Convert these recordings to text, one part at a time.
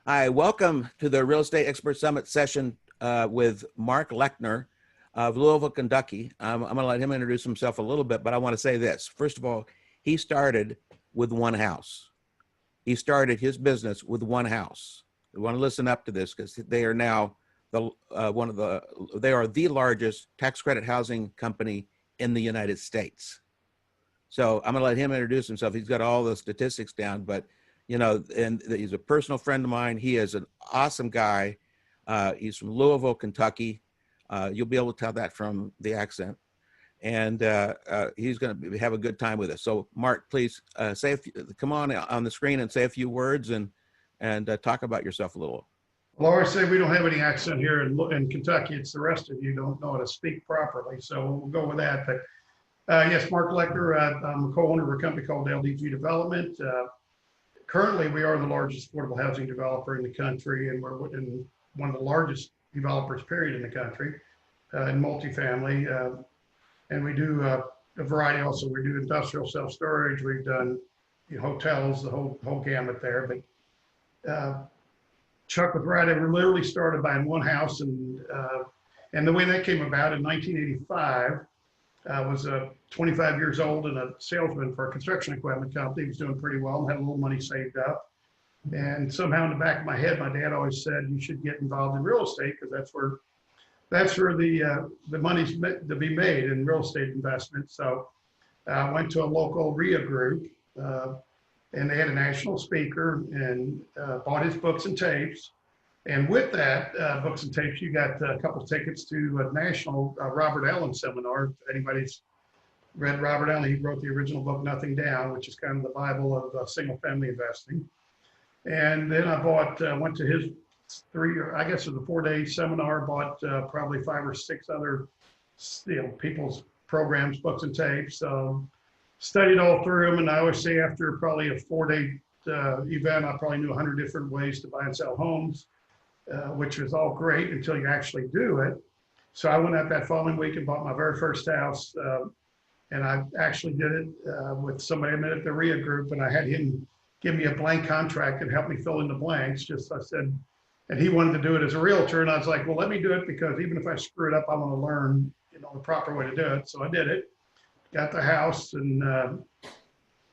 Hi, welcome to the Real Estate Expert Summit session with Mark Lechner of Louisville, Kentucky. I'm going to let him introduce himself a little bit, but I want to say this. First of all, he started with one house. He started his business with one house. We want to listen up to this because they are now they are the largest tax credit housing company in the United States. So I'm going to let him introduce himself. He's got all the statistics down, but and he's a personal friend of mine. He is an awesome guy. He's from Louisville, Kentucky. You'll be able to tell that from the accent. And he's going to have a good time with us. So, Mark, please come on the screen and say a few words and talk about yourself a little. Well, I always say we don't have any accent here in Kentucky. It's the rest of you don't know how to speak properly. So we'll go with that. But yes, Mark Lechner, I'm a co-owner of a company called LDG Development. Currently, we are the largest affordable housing developer in the country, and we're in one of the largest developers, period, in the country, in multifamily. And we do a variety also. We do industrial self-storage. We've done hotels, the whole gamut there. But Chuck was right. We literally started buying one house, and the way that came about in 1985, I was 25 years old and a salesman for a construction equipment company. He was doing pretty well and had a little money saved up. And somehow in the back of my head, my dad always said, you should get involved in real estate because that's where the money's to be made in real estate investment. So I went to a local RIA group and they had a national speaker and bought his books and tapes. And with that books and tapes, you got a couple of tickets to a national Robert Allen seminar. If anybody's read Robert Allen, he wrote the original book, Nothing Down, which is kind of the Bible of single family investing. And then I went to his it was a 4-day seminar, bought probably 5 or 6 other people's programs, books and tapes. Studied all through them. And I always say after probably a 4-day event, I probably knew 100 different ways to buy and sell homes. Which was all great until you actually do it. So I went out that following week and bought my very first house. And I actually did it with somebody I met at the RIA group, and I had him give me a blank contract and help me fill in the blanks. I said, and he wanted to do it as a realtor. And I was like, well, let me do it because even if I screw it up, I want to learn, the proper way to do it. So I did it, got the house, and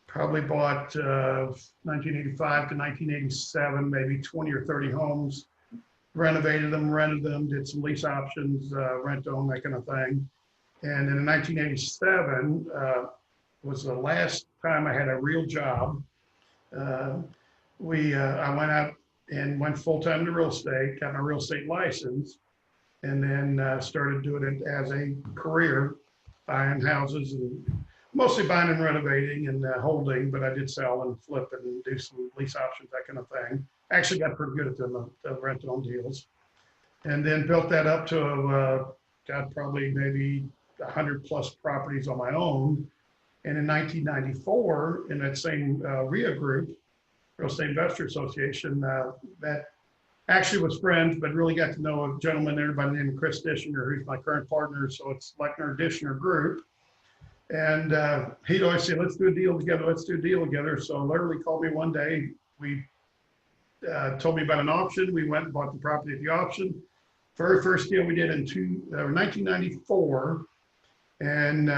probably bought 1985 to 1987, maybe 20 or 30 homes. Renovated them, rented them, did some lease options, rent them, that kind of thing. And in 1987 was the last time I had a real job. I went out and went full-time into real estate, got my real estate license, and then started doing it as a career, buying houses and mostly buying and renovating and holding, but I did sell and flip and do some lease options, that kind of thing. Actually got pretty good at the rent-to-own deals. And then built that up to, got probably maybe 100 plus properties on my own. And in 1994, in that same RIA group, Real Estate Investor Association, that actually was friends, but really got to know a gentleman there by the name of Chris Dishner, who's my current partner. So it's Lechner Dishner Group. And he'd always say, let's do a deal together. So literally called me one day. We told me about an auction. We went and bought the property at the auction. Very first deal we did in 1994. And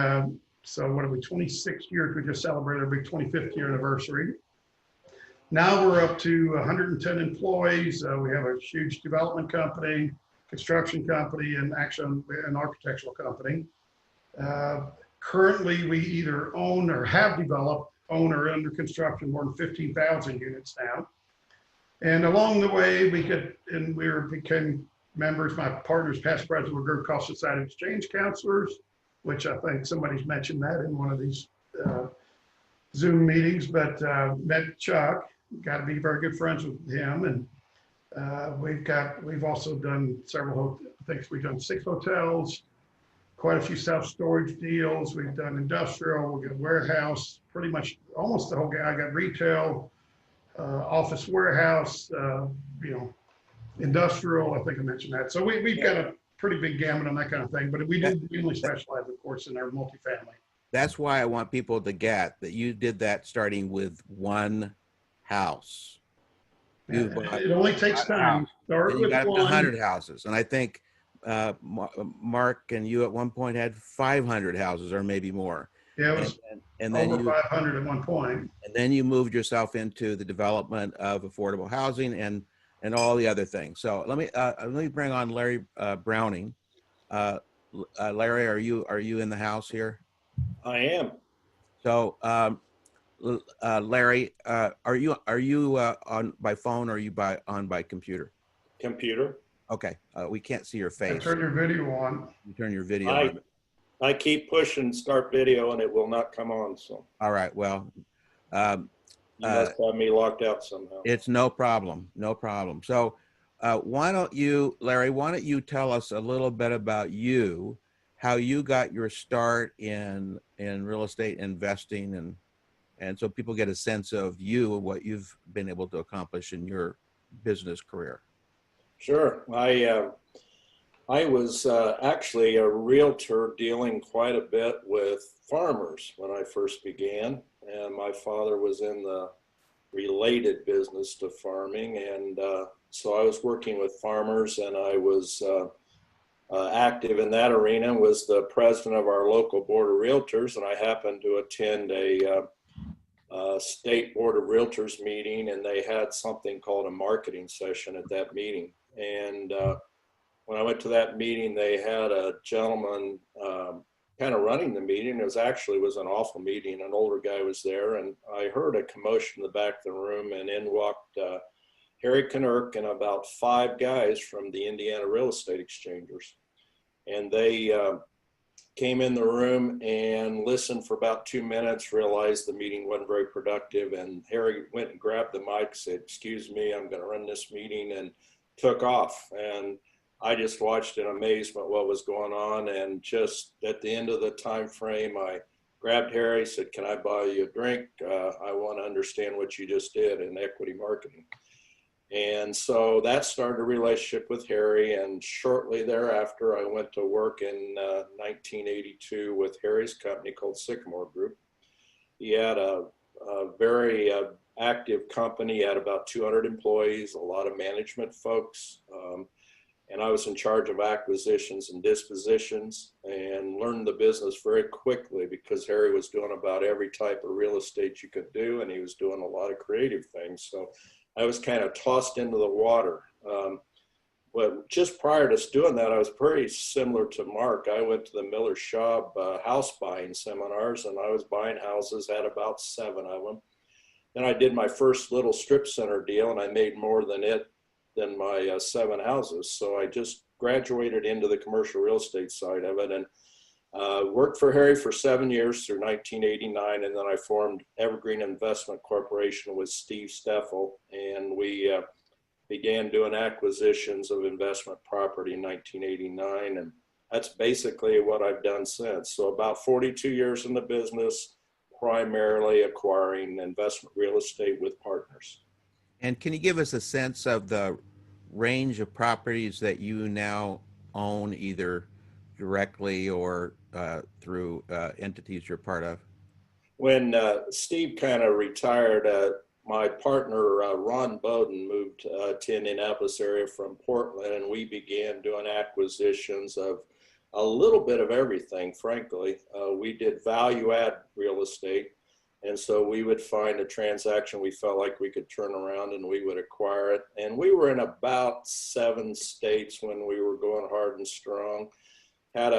so what are we, 26 years, we just celebrated our big 25th year anniversary. Now we're up to 110 employees. We have a huge development company, construction company, and actually an architectural company. Currently, we either own or have developed, own or under construction more than 15,000 units now. And along the way, we became members, my partner's past president of a group called Society of Exchange Counselors, which I think somebody's mentioned that in one of these Zoom meetings, but met Chuck, got to be very good friends with him. And we've also done several, I think we've done 6 hotels, quite a few self-storage deals. We've done industrial, we've got warehouse, pretty much almost the whole guy. I got retail, office warehouse, industrial, I think I mentioned that. So we've got a pretty big gamut on that kind of thing, but we do mainly specialize, of course, in our multifamily. That's why I want people to get that you did that starting with one house. You've bought It only a takes lot of houses. time. Start And you with got up to one. 100 houses. And I think Mark and you at one point had 500 houses or maybe more. Yeah, it And, was and then over you 500 at one point. and then you moved yourself into the development of affordable housing and all the other things. So let me bring on Larry Browning. Uh, Larry, are you in the house here? I am. So Larry, are you on by phone or are you on by computer? Computer. Okay, we can't see your I face. turned your video on. You turn your video on. I keep pushing start video and it will not come on. So All right. Well, um, you must have me locked out somehow. it's no problem. No problem. So why don't you, Larry, why don't you tell us a little bit about you, how you got your start in real estate investing and so people get a sense of you and what you've been able to accomplish in your business career. Sure. I was actually a realtor dealing quite a bit with farmers when I first began, and my father was in the related business to farming, and so I was working with farmers, and I was active in that arena, was the president of our local board of realtors, and I happened to attend a state board of realtors meeting, and they had something called a marketing session at that meeting. And when I went to that meeting, they had a gentleman kind of running the meeting. It was an awful meeting. An older guy was there, and I heard a commotion in the back of the room, and in walked Harry Krannert and about 5 guys from the Indiana Real Estate Exchangers. And they came in the room and listened for about 2 minutes, realized the meeting wasn't very productive. And Harry went and grabbed the mic, said, "Excuse me, I'm going to run this meeting," and took off. And I just watched in amazement what was going on. And just at the end of the time frame, I grabbed Harry, said, "Can I buy you a drink? I want to understand what you just did in equity marketing." And so that started a relationship with Harry. And shortly thereafter, I went to work in 1982 with Harry's company called Sycamore Group. He had a very active company, had about 200 employees, a lot of management folks. And I was in charge of acquisitions and dispositions, and learned the business very quickly because Harry was doing about every type of real estate you could do, and he was doing a lot of creative things. So I was kind of tossed into the water. But just prior to doing that, I was pretty similar to Mark. I went to the Miller Schaub house buying seminars, and I was buying houses, had about 7 of them. Then I did my first little strip center deal, and I made more than my 7 houses. So I just graduated into the commercial real estate side of it, and worked for Harry for 7 years through 1989. And then I formed Evergreen Investment Corporation with Steve Steffel, and we began doing acquisitions of investment property in 1989. And that's basically what I've done since. So about 42 years in the business, primarily acquiring investment real estate with partners. And can you give us a sense of the range of properties that you now own, either directly or through entities you're part of? When Steve kind of retired, my partner, Ron Bowden, moved to Indianapolis area from Portland, and we began doing acquisitions of a little bit of everything, frankly. We did value add real estate. And so we would find a transaction we felt like we could turn around, and we would acquire it. And we were in about 7 states when we were going hard and strong. Had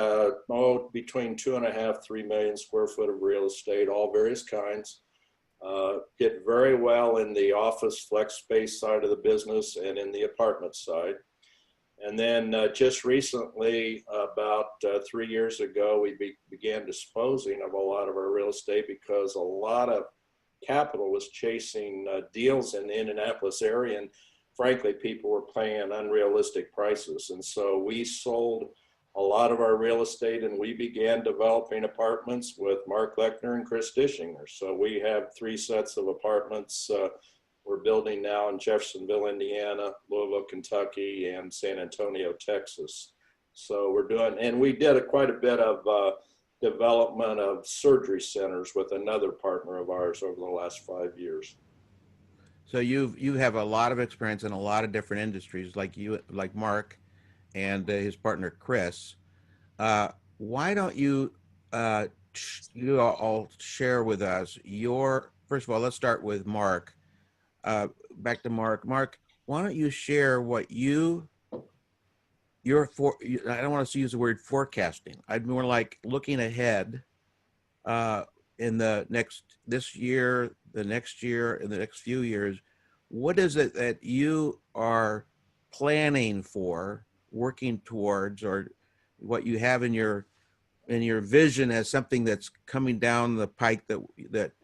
between 2.5, 3 million square foot of real estate, all various kinds. Did very well in the office flex space side of the business and in the apartment side. And then just recently, about 3 years ago, we began disposing of a lot of our real estate because a lot of capital was chasing deals in the Indianapolis area. And frankly, people were paying unrealistic prices. And so we sold a lot of our real estate, and we began developing apartments with Mark Lechner and Chris Dishinger. So we have 3 sets of apartments we're building now in Jeffersonville, Indiana, Louisville, Kentucky, and San Antonio, Texas. So we're doing, and we did quite a bit of development of surgery centers with another partner of ours over the last 5 years. So you have a lot of experience in a lot of different industries, like Mark and his partner Chris. Uh, why don't you you all share with us your first of all? Let's start with Mark. Back to Mark. Mark, why don't you share what I don't want to use the word forecasting. I'd more like looking ahead uh, in this year, the next year, in the next few years. What is it that you are planning for, working towards, or what you have in your vision as something that's coming down the pike that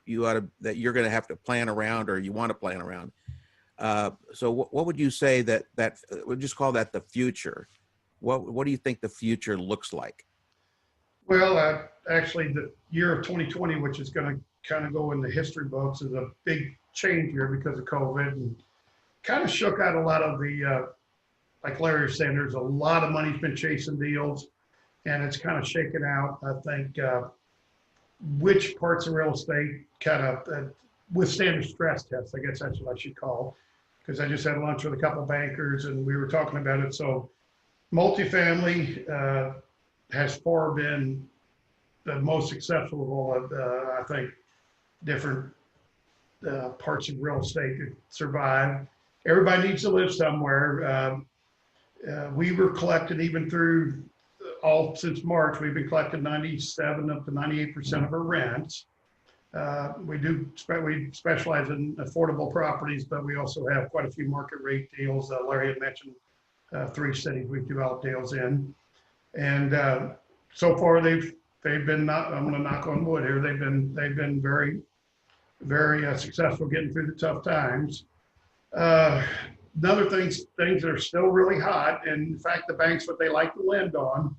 you're going to have to plan around, or you want to plan around? So what would you say that we'll just call that the future? What do you think the future looks like? Well, actually, the year of 2020, which is going to kind of go in the history books, is a big change year because of COVID, and kind of shook out a lot of the, like Larry was saying, there's a lot of money's been chasing deals, and it's kind of shaken out. I think which parts of real estate kind of withstand a stress test, I guess that's what I should call, because I just had lunch with a couple bankers, and we were talking about it. So multifamily has far been the most successful of all, I think, different parts of real estate to survive. Everybody needs to live somewhere. We were collecting, even through since March, we've been collecting 97 up to 98% of our rents. We specialize in affordable properties, but we also have quite a few market rate deals. Larry had mentioned 3 cities we've developed deals in. And so far they've been I'm going to knock on wood here. They've been very, very successful getting through the tough times. Another things that are still really hot, and in fact, the banks, what they like to lend on,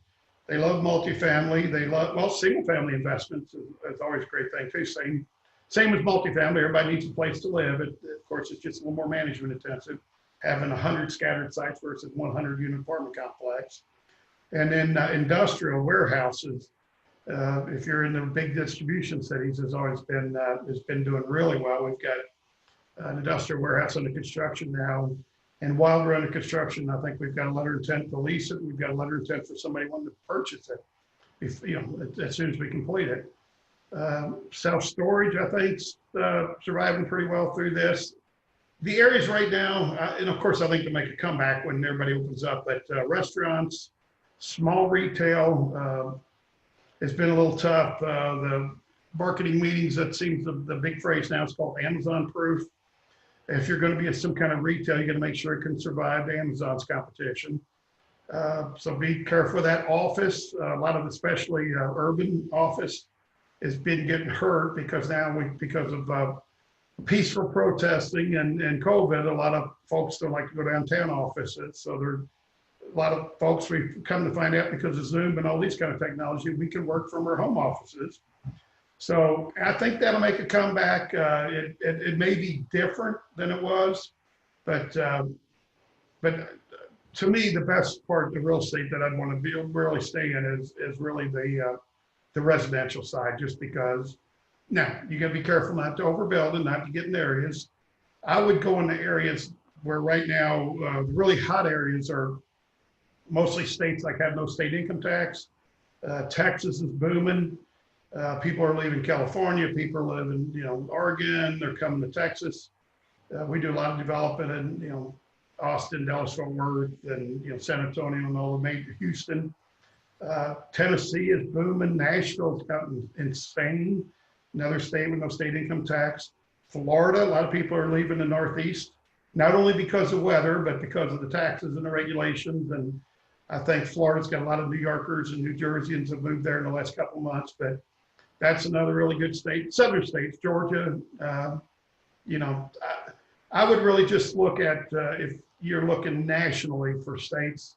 they love multifamily. They love, single family investments is always a great thing too. Same as multifamily. Everybody needs a place to live. Of course, it's just a little more management intensive, having 100 scattered sites versus 100 unit apartment complex. And then industrial warehouses, if you're in the big distribution cities, has been doing really well. We've got an industrial warehouse under construction now. And while we're under construction, I think we've got a letter of intent to lease it. We've got a letter of intent for somebody wanting to purchase it, as soon as we complete it. Self-storage, I think, surviving pretty well through this. The areas right now, and of course, I think to make a comeback when everybody opens up, but restaurants, small retail, it's been a little tough. The marketing meetings, that seems the big phrase now, is called Amazon proof. If you're going to be in some kind of retail, you're going to make sure it can survive Amazon's competition. So be careful with that. Office, a lot of especially urban office has been getting hurt because because of peaceful protesting and COVID, a lot of folks don't like to go downtown offices. So there are a lot of folks, we've come to find out because of Zoom and all these kind of technology, we can work from our home offices. So I think that'll make a comeback. It may be different than it was, but to me, the best part of the real estate that I'd want to really stay in is really the residential side, just because. Now, you got to be careful not to overbuild and not to get in areas. I would go into areas where right now the really hot areas are mostly states like have no state income tax. Texas is booming. People are leaving California. People are living, Oregon. They're coming to Texas. We do a lot of development in, Austin, Dallas-Fort Worth, and San Antonio and all the major Houston. Tennessee is booming. Nashville's gotten insane. Another state with no state income tax. Florida, a lot of people are leaving the Northeast, not only because of weather, but because of the taxes and the regulations. And I think Florida's got a lot of New Yorkers and New Jerseyans have moved there in the last couple of months, but that's another really good state. Southern states, Georgia, I would really just look at, if you're looking nationally for states,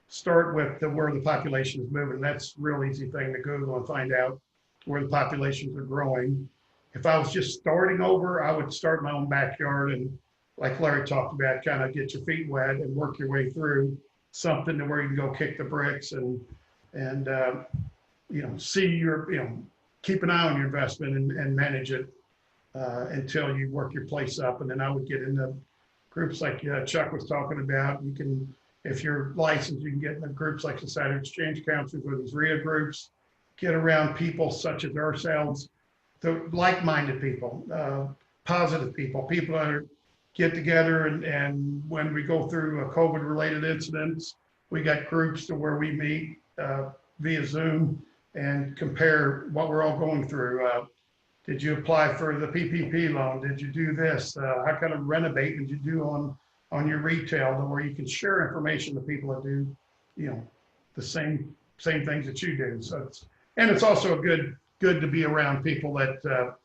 start with where the population is moving. That's a real easy thing to Google and find out where the populations are growing. If I was just starting over, I would start in my own backyard and, like Larry talked about, kind of get your feet wet and work your way through something to where you can go kick the bricks and see keep an eye on your investment and manage it until you work your place up. And then I would get into groups like Chuck was talking about. You can, if you're licensed, you can get into groups like Society of Exchange Counselors or these RIA groups, get around people such as ourselves, the like-minded people, positive people, people that are, get together, and when we go through a COVID-related incidents, we got groups to where we meet via Zoom and compare what we're all going through. Did you apply for the PPP loan? Did you do this? How kind of renovate did you do on your retail, where you can share information to people that do, you know, the same things that you do. So it's also good to be around people that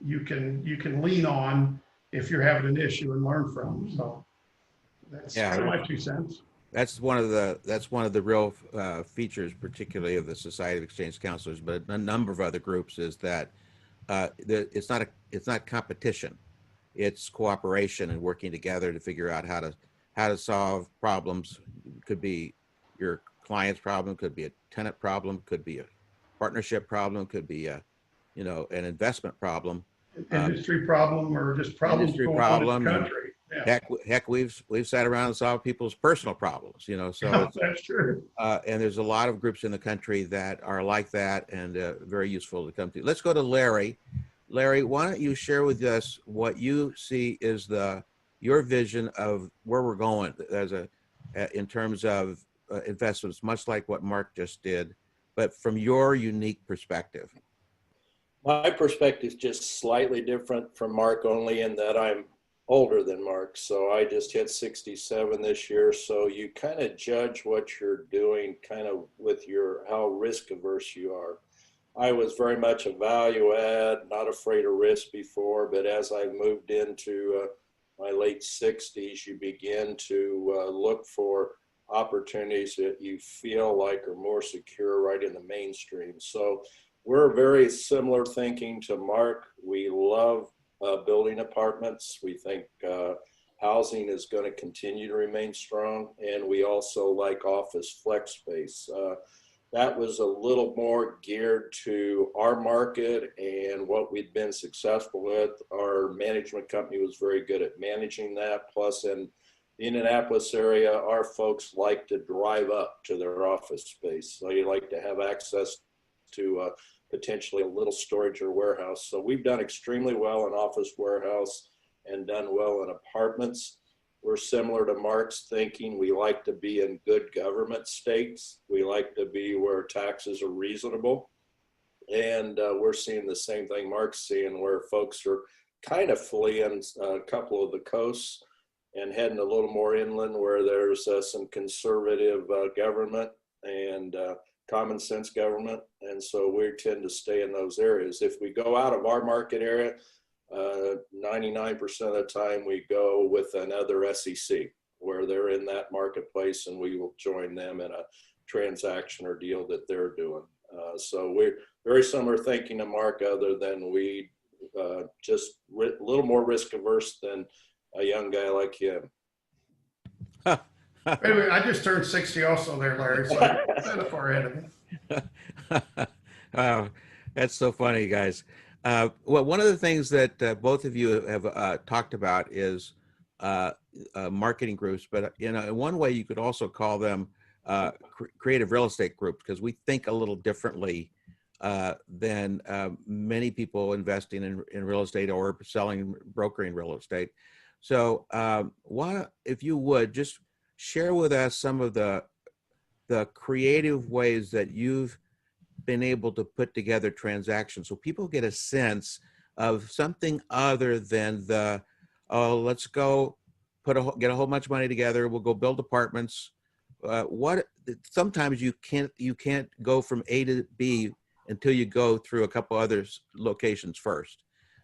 you can lean on if you're having an issue and learn from. So that's kind of my 2 cents. That's one of the real features, particularly of the Society of Exchange Counselors, but a number of other groups, is that it's not competition. It's cooperation and working together to figure out how to solve problems. It could be your client's problem, could be a tenant problem, could be a partnership problem, could be an investment problem, industry problem, or just problems going on in the country. Yeah. Heck, we've sat around and solved people's personal problems, so that's true. And there's a lot of groups in the country that are like that, and very useful to come to. Let's go to Larry. Larry, why don't you share with us what you see is your vision of where we're going in terms of investments, much like what Mark just did, but from your unique perspective. My perspective is just slightly different from Mark, only in that I'm older than Mark. So I just hit 67 this year. So you kind of judge what you're doing kind of with how risk averse you are. I was very much a value add, not afraid of risk before, but as I moved into my late 60s, you begin to look for opportunities that you feel like are more secure right in the mainstream. So we're very similar thinking to Mark. We love building apartments. We think housing is going to continue to remain strong, and we also like office flex space. That was a little more geared to our market and what we'd been successful with. Our management company was very good at managing that. Plus, in the Indianapolis area, our folks like to drive up to their office space. So you like to have access to potentially a little storage or warehouse. So we've done extremely well in office warehouse and done well in apartments. We're similar to Mark's thinking. We like to be in good government states. We like to be where taxes are reasonable. And we're seeing the same thing Mark's seeing, where folks are kind of fleeing a couple of the coasts and heading a little more inland, where there's some conservative government and common sense government. And so we tend to stay in those areas. If we go out of our market area, 99% of the time we go with another SEC where they're in that marketplace, and we will join them in a transaction or deal that they're doing. So we're very similar thinking to Mark, other than we just a little more risk averse than a young guy like him. Anyway, I just turned 60 also there, Larry, so I'm kind of far ahead of you. Wow, that's so funny, guys. Well, one of the things that both of you have talked about is marketing groups, but in one way you could also call them creative real estate groups, because we think a little differently than many people investing in real estate or brokering real estate. So why, if you would, just share with us some of the creative ways that you've been able to put together transactions, so people get a sense of something other than let's go get a whole bunch of money together, we'll go build apartments. Sometimes you can't go from A to B until you go through a couple other locations first.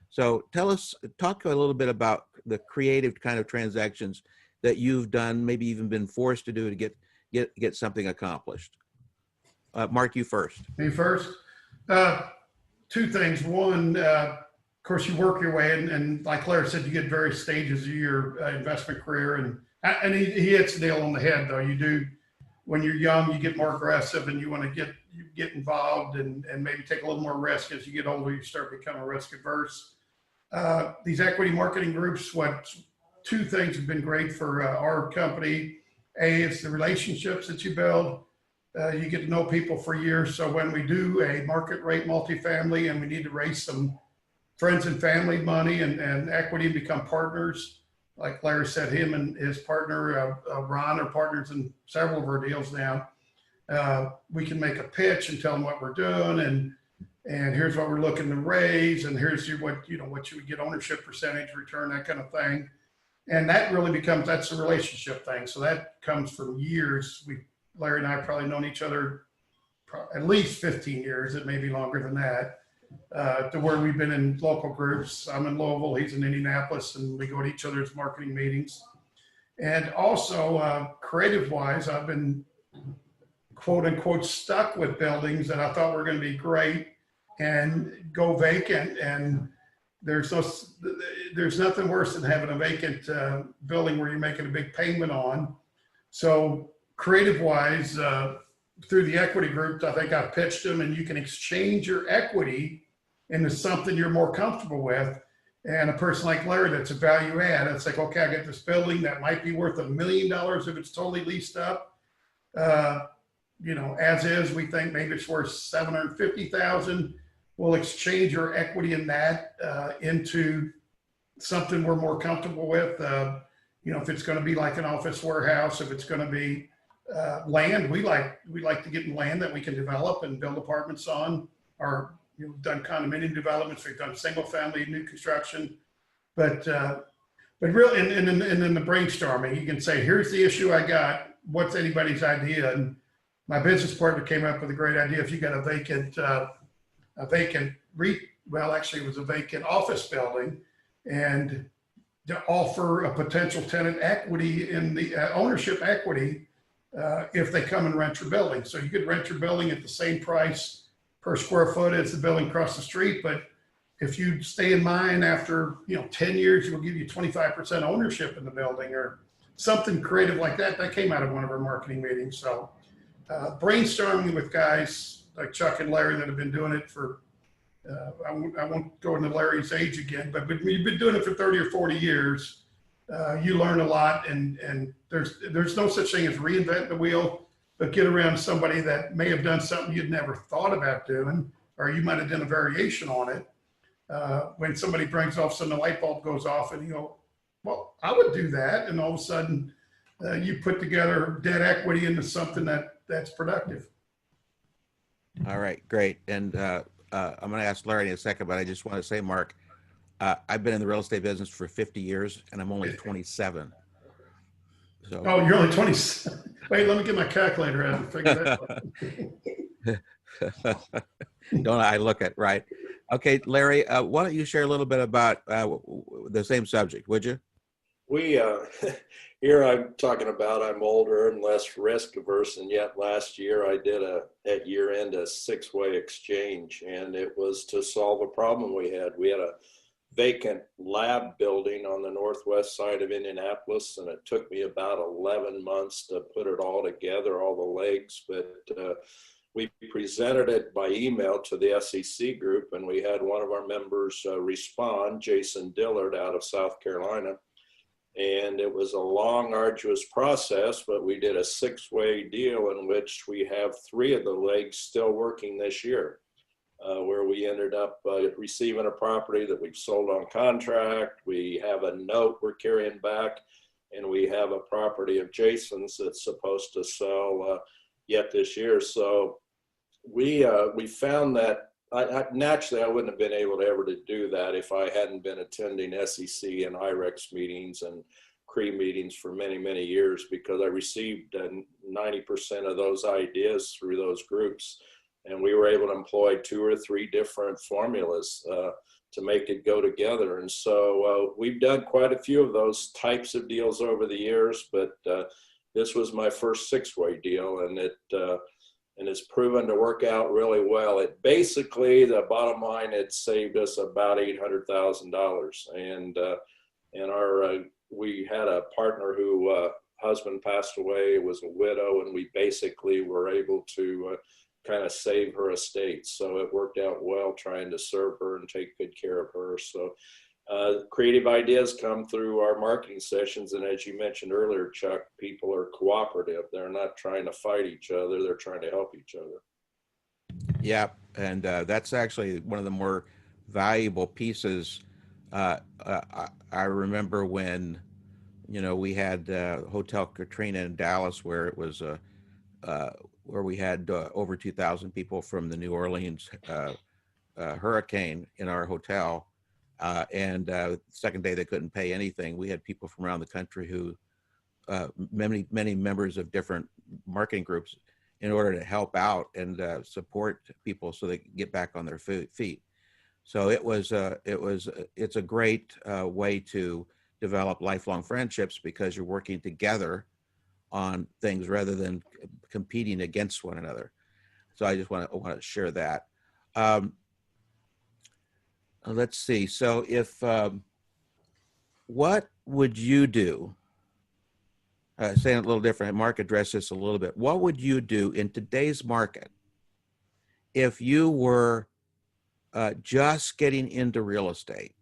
So talk a little bit about the creative kind of transactions that you've done, maybe even been forced to do to get something accomplished. Mark, you first. Me first. 2 things. One, of course, you work your way, and like Claire said, you get various stages of your investment career, and he hits the nail on the head, though. You do, when you're young, you get more aggressive, and you want to get involved and maybe take a little more risk. As you get older, you start becoming risk averse. These equity marketing groups, two things have been great for our company. A, it's the relationships that you build. You get to know people for years. So when we do a market rate multifamily and we need to raise some friends and family money and equity and become partners, like Larry said, him and his partner, Ron, are partners in several of our deals now. We can make a pitch and tell them what we're doing, and here's what we're looking to raise, and here's what you would get ownership percentage return, that kind of thing. And that really that's a relationship thing. So that comes from years. Larry and I have probably known each other at least 15 years. It may be longer than that. To where we've been in local groups. I'm in Louisville, he's in Indianapolis, and we go to each other's marketing meetings. And also, creative-wise, I've been quote unquote stuck with buildings that I thought were going to be great and go vacant. And there's nothing worse than having a vacant building where you're making a big payment on. So creative-wise, through the equity group, I think I've pitched them, and you can exchange your equity into something you're more comfortable with. And a person like Larry, that's a value add. It's like, okay, I got this building that might be worth $1 million if it's totally leased up. As is, we think maybe it's worth $750,000. We'll exchange your equity in that into something we're more comfortable with. If it's going to be like an office warehouse, if it's going to be land, we like to get in land that we can develop and build apartments on. Or we've done condominium developments, we've done single family new construction, but really, and then the brainstorming, you can say, here's the issue I got. What's anybody's idea? And my business partner came up with a great idea. If you got a vacant it was a vacant office building, and to offer a potential tenant equity in the ownership equity if they come and rent your building. So you could rent your building at the same price per square foot as the building across the street. But if you stay in mine after 10 years, we'll give you 25% ownership in the building, or something creative like that. That came out of one of our marketing meetings. So brainstorming with guys like Chuck and Larry that have been doing it for, I won't go into Larry's age again, but we've been doing it for 30 or 40 years. You learn a lot, and there's no such thing as reinvent the wheel, but get around somebody that may have done something you'd never thought about doing, or you might have done a variation on it. When somebody brings off, sudden the light bulb goes off, and you go, well, I would do that. And all of a sudden you put together debt equity into something that's productive. All right, great. And I'm going to ask Larry in a second, but I just want to say, Mark, I've been in the real estate business for 50 years, and I'm only 27. So. Oh, you're only 27. Wait, let me get my calculator out and figure that out. Don't I look at right? Okay, Larry, why don't you share a little bit about the same subject, would you? We here I'm talking about I'm older and less risk averse, and yet last year I did at year end a 6-way exchange, and it was to solve a problem we had. We had a vacant lab building on the northwest side of Indianapolis, and it took me about 11 months to put it all together, all the legs, but we presented it by email to the SEC group, and we had one of our members respond, Jason Dillard out of South Carolina. And it was a long, arduous process, but we did a 6-way deal in which we have 3 of the legs still working this year, where we ended up receiving a property that we've sold on contract. We have a note we're carrying back, and we have a property of Jason's that's supposed to sell yet this year. So we found that naturally I wouldn't have been able to ever to do that if I hadn't been attending SEC and IREX meetings and CRE meetings for many, many years, because I received 90% of those ideas through those groups. And we were able to employ 2 or 3 different formulas to make it go together. And so we've done quite a few of those types of deals over the years, but this was my first 6-way deal, and it's proven to work out really well. It basically, the bottom line, it saved us about $800,000. And we had a partner who husband passed away, was a widow, and we basically were able to kind of save her estate. So it worked out well trying to serve her and take good care of her. So creative ideas come through our marketing sessions. And as you mentioned earlier, Chuck, people are cooperative. They're not trying to fight each other. They're trying to help each other. Yeah, and that's actually one of the more valuable pieces. I remember when, we had Hotel Katrina in Dallas, where it was where we had over 2,000 people from the New Orleans hurricane in our hotel. And the second day they couldn't pay anything. We had people from around the country who, many members of different marketing groups, in order to help out and support people so they can get back on their feet. So it's a great way to develop lifelong friendships, because you're working together on things rather than competing against one another. So I just want to share that. Let's see. So if, what would you do? Saying it a little different, Mark addressed this a little bit. What would you do in today's market if you were just getting into real estate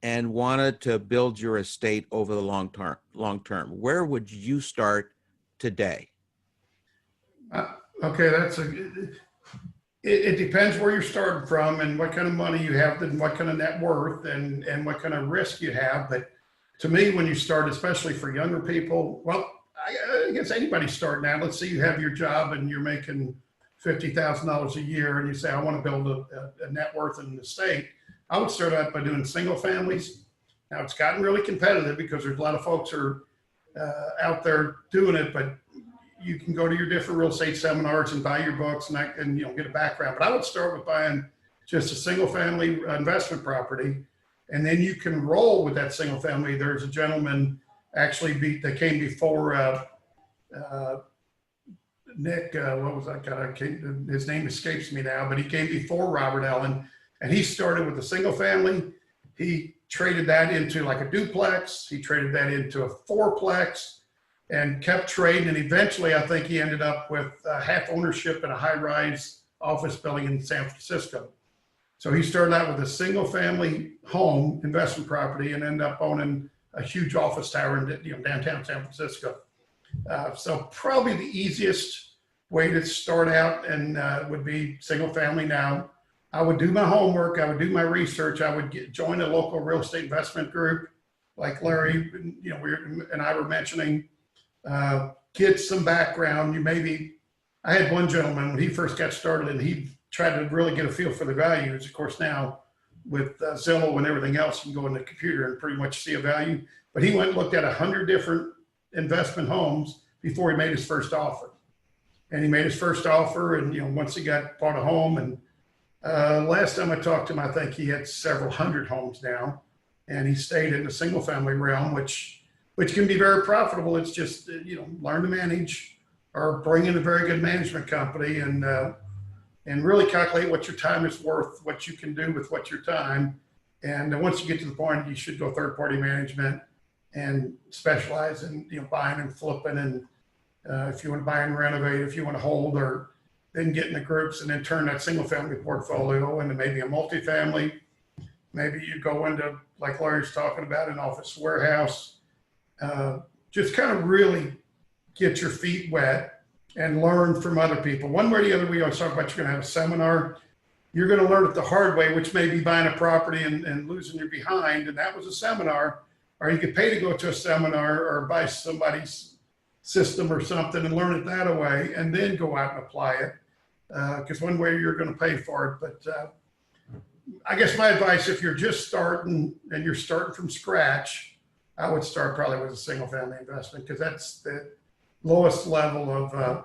and wanted to build your estate over the long term? Where would you start today? Okay, it depends where you're starting from and what kind of money you have and what kind of net worth and what kind of risk you have. But to me, when you start, especially for younger people, well, I guess anybody's starting out. Let's say you have your job and you're making $50,000 a year and you say, I want to build a net worth in an estate. I would start out by doing single families. Now it's gotten really competitive because there's a lot of folks are out there doing it, but you can go to your different real estate seminars and buy your books and get a background. But I would start with buying just a single family investment property, and then you can roll with that single family. There's a gentleman that came before Nick. What was that guy? His name escapes me now, but he came before Robert Allen, and he started with a single family. He traded that into like a duplex. He traded that into a fourplex, and kept trading. And eventually, I think he ended up with half ownership in a high-rise office building in San Francisco. So he started out with a single-family home investment property and ended up owning a huge office tower in downtown San Francisco. So probably the easiest way to start out and would be single-family. Now, I would do my homework. I would do my research. I would join a local real estate investment group, like Larry, and I were mentioning. Get some background. I had one gentleman when he first got started, and he tried to really get a feel for the values. Of course, now with Zillow and everything else, you can go in the computer and pretty much see a value. But he went and looked at 100 different investment homes before he made his first offer. And he made his first offer, and once he bought a home, and last time I talked to him, I think he had several hundred homes now, and he stayed in the single family realm, which can be very profitable. It's just, learn to manage or bring in a very good management company and really calculate what your time is worth, what you can do with your time. And once you get to the point, you should go third-party management and specialize in, buying and flipping. And if you want to buy and renovate, if you want to hold, or then get into groups and then turn that single-family portfolio into maybe a multifamily. Maybe you go into, like Larry's talking about, an office warehouse. Just kind of really get your feet wet and learn from other people. One way or the other, we always talk about you're going to have a seminar. You're going to learn it the hard way, which may be buying a property and losing your behind. And that was a seminar. Or you could pay to go to a seminar or buy somebody's system or something and learn it that way, and then go out and apply it. Because one way you're going to pay for it. But I guess my advice, if you're just starting and you're starting from scratch, I would start probably with a single family investment, because that's the lowest level of,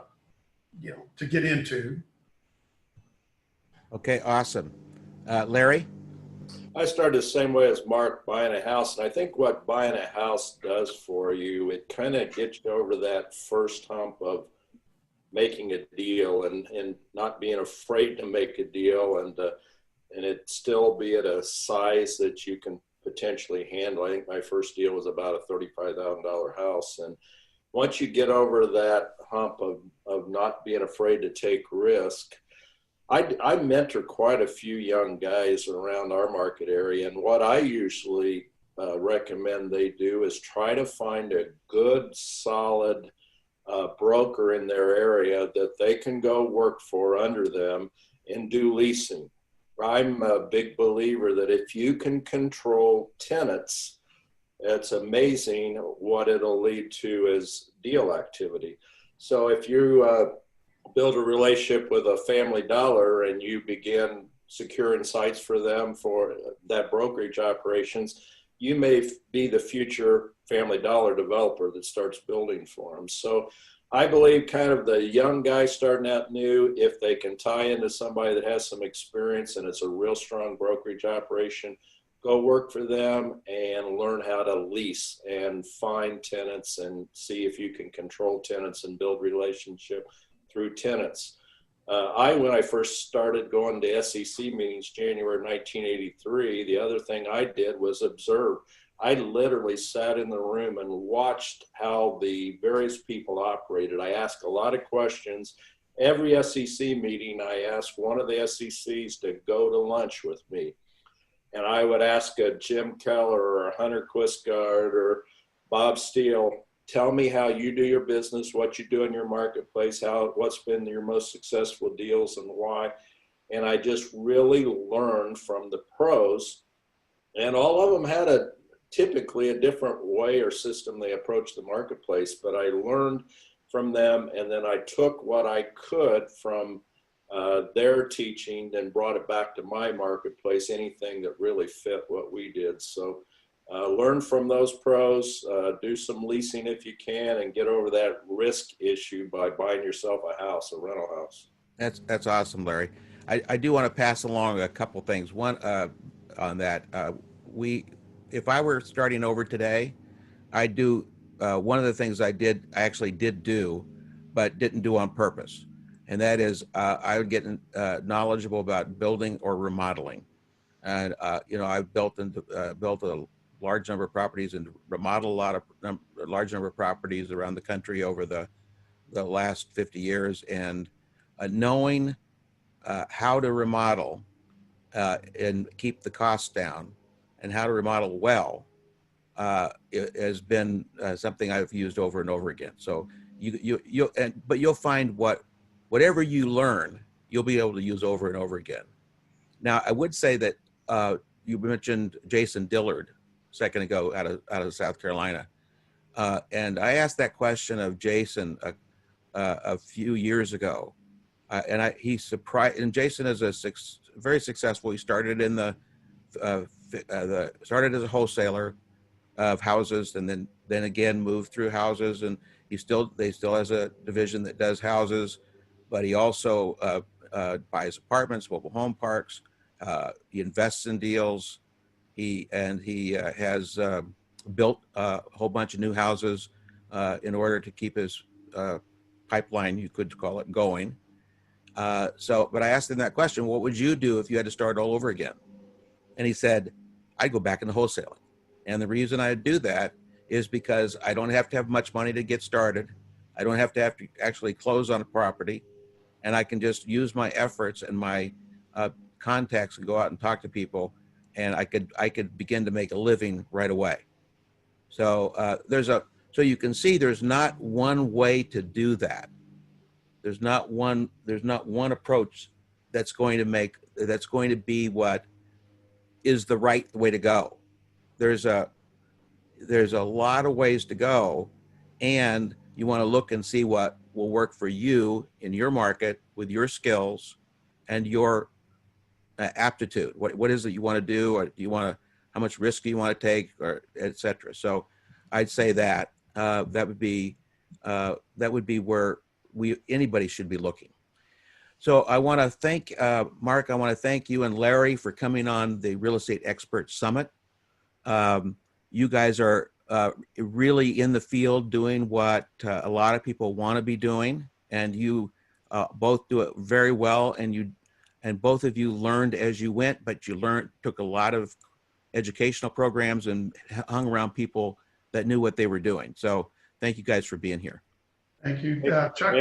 to get into. Okay, awesome. Larry? I started the same way as Mark, buying a house. And I think what buying a house does for you, it kind of gets you over that first hump of making a deal and not being afraid to make a deal, and it still be at a size that you can potentially handle. I think my first deal was about a $35,000 house. And once you get over that hump of not being afraid to take risk, I mentor quite a few young guys around our market area, and what I usually recommend they do is try to find a good, solid broker in their area that they can go work for under them and do leasing. I'm a big believer that if you can control tenants, it's amazing what it'll lead to as deal activity. So if you build a relationship with a Family Dollar and you begin securing sites for them for that brokerage operations, you may be the future Family Dollar developer that starts building for them. So I believe kind of the young guy starting out new, if they can tie into somebody that has some experience and it's a real strong brokerage operation, go work for them and learn how to lease and find tenants and see if you can control tenants and build relationship through tenants. When I first started going to SEC meetings, January 1983, the other thing I did was observe. I literally sat in the room and watched how the various people operated. I asked a lot of questions. Every SEC meeting, I asked one of the SECs to go to lunch with me. And I would ask a Jim Keller or a Hunter Quistgaard or Bob Steele, tell me how you do your business, what you do in your marketplace, what's been your most successful deals and why. And I just really learned from the pros. And all of them had typically a different way or system they approach the marketplace, but I learned from them, and then I took what I could from their teaching and brought it back to my marketplace, anything that really fit what we did. So learn from those pros, do some leasing if you can, and get over that risk issue by buying yourself a house, a rental house. That's awesome, Larry. I do want to pass along a couple things. One, on that, if I were starting over today, I do one of the things I actually did do, but didn't do on purpose, and that is I would get knowledgeable about building or remodeling, and I've built a large number of properties and remodeled a large number of properties around the country over the last 50 years, and knowing how to remodel and keep the costs down, and how to remodel well, it has been something I've used over and over again. So but you'll find whatever you learn, you'll be able to use over and over again. Now, I would say that you mentioned Jason Dillard a second ago out of South Carolina, and I asked that question of Jason a few years ago, and he's surprised. And Jason is very successful. He started started as a wholesaler of houses, and then again moved through houses, and they still has a division that does houses, but he also buys apartments, mobile home parks. He invests in deals. He has built a whole bunch of new houses in order to keep his pipeline, you could call it, going. But I asked him that question: what would you do if you had to start all over again? And he said, I'd go back into wholesaling. And the reason I do that is because I don't have to have much money to get started. I don't have to actually close on a property, and I can just use my efforts and my contacts and go out and talk to people, and I could begin to make a living right away. So so you can see there's not one way to do that. There's not one approach that's going to be what is the right way to go. There's a lot of ways to go, and you want to look and see what will work for you in your market with your skills and your aptitude. What is it you want to do, or how much risk do you want to take, or et cetera. So I'd say that that would be where anybody should be looking. So I want to thank Mark. I want to thank you and Larry for coming on the Real Estate Expert Summit. You guys are really in the field doing what a lot of people want to be doing, and you both do it very well. And both of you learned as you went, but you took a lot of educational programs and hung around people that knew what they were doing. So thank you guys for being here. Thank you, Chuck.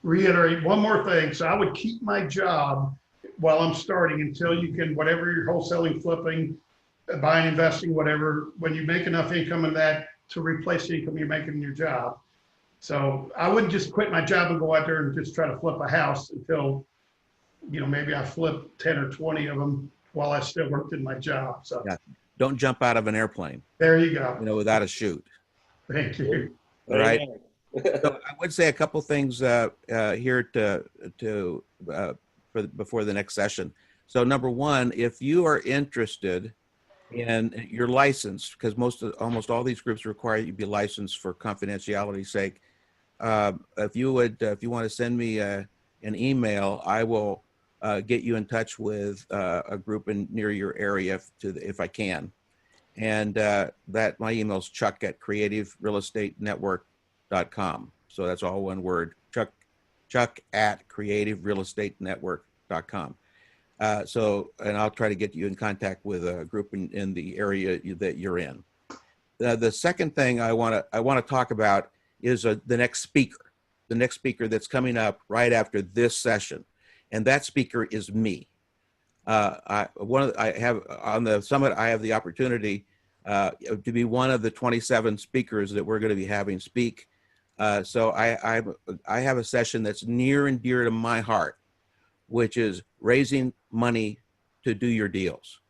reiterate one more thing. So I would keep my job while I'm starting until you can, whatever you're wholesaling, flipping, buying, investing, whatever, when you make enough income in that to replace the income you're making in your job. So I wouldn't just quit my job and go out there and just try to flip a house until, maybe I flip 10 or 20 of them while I still worked in my job. So Yeah. Don't jump out of an airplane, there you go. without a chute. Thank you. All right. Amen. So I would say a couple things here before the next session. So number one, if you are interested in your license, because almost all these groups require you be licensed for confidentiality's sake. If you want to send me an email, I will get you in touch with a group near your area if I can. And that my email is chuck@creativerealestatenetwork.com. So that's all one word, chuck@creativerealestatenetwork.com. And I'll try to get you in contact with a group in the area that you're in. The second thing I want to talk about is the next speaker that's coming up right after this session, and that speaker is me. I have on the summit, I have the opportunity to be one of the 27 speakers that we're going to be having speak. So I have a session that's near and dear to my heart, which is raising money to do your deals.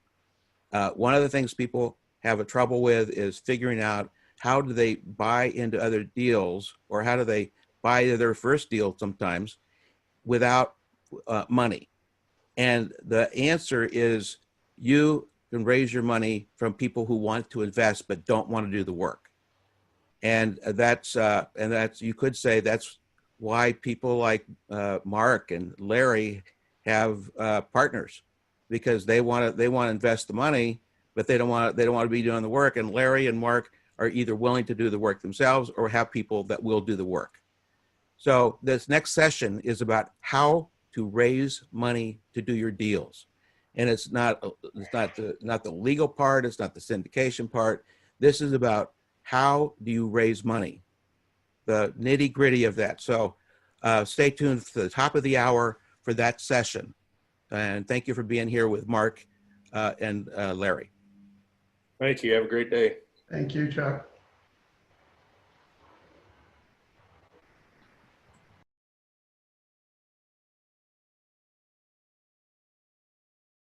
One of the things people have a trouble with is figuring out how do they buy into other deals, or how do they buy their first deal sometimes without money. And the answer is you can raise your money from people who want to invest but don't want to do the work. And that's you could say that's why people like Mark and Larry have partners, because they want to invest the money, but they don't want to be doing the work. And Larry and Mark are either willing to do the work themselves or have people that will do the work. So this next session is about how to raise money to do your deals. And it's not the legal part, it's not the syndication part. This is about how do you raise money, the nitty gritty of that. So stay tuned for the top of the hour for that session. And thank you for being here with Mark and Larry. Thank you. Have a great day. Thank you, Chuck.